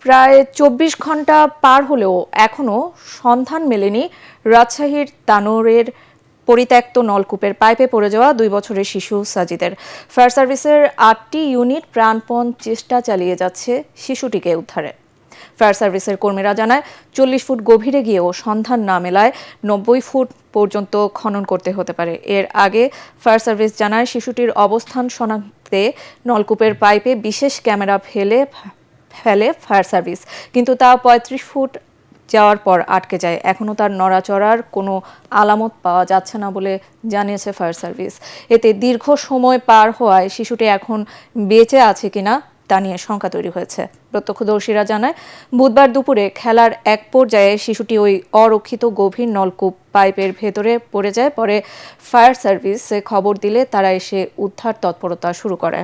প্রায় ২৪ ঘন্টা পার হলেও এখনও সন্ধান মেলেনি রাজশাহীর তানোরের পরিত্যক্ত নলকূপের পাইপে পড়ে যাওয়া ২ বছরের শিশু সাজিদের। ফায়ার সার্ভিসের ৮টি ইউনিট প্রাণপণ চেষ্টা চালিয়ে যাচ্ছে শিশুটিকে উদ্ধারে। ফায়ার সার্ভিসের কর্মীরা জানায় ৪০ ফুট গভীরে গিয়েও সন্ধান না মেলায় ৯০ ফুট পর্যন্ত খনন করতে হতে পারে। এর আগে ফায়ার সার্ভিস জানায় শিশুটির অবস্থান শনাক্তে নলকূপের পাইপে বিশেষ ক্যামেরা ফেলে ফায়ার সার্ভিস, কিন্তু তা ৩৫ ফুট যাওয়ার পর আটকে যায়। এখনও তার নড়াচড়ার কোনো আলামত পাওয়া যাচ্ছে না বলে জানিয়েছে ফায়ার সার্ভিস। এতে দীর্ঘ সময় পার হওয়ায় শিশুটি এখন বেঁচে আছে কিনা তা নিয়ে শঙ্কা তৈরি হয়েছে। প্রত্যক্ষদর্শীরা জানায় বুধবার দুপুরে খেলার এক পর্যায়ে শিশুটি ওই অরক্ষিত গভীর নলকূপ পাইপের ভেতরে পড়ে যায়। পরে ফায়ার সার্ভিসে খবর দিলে তারা এসে উদ্ধার তৎপরতা শুরু করে।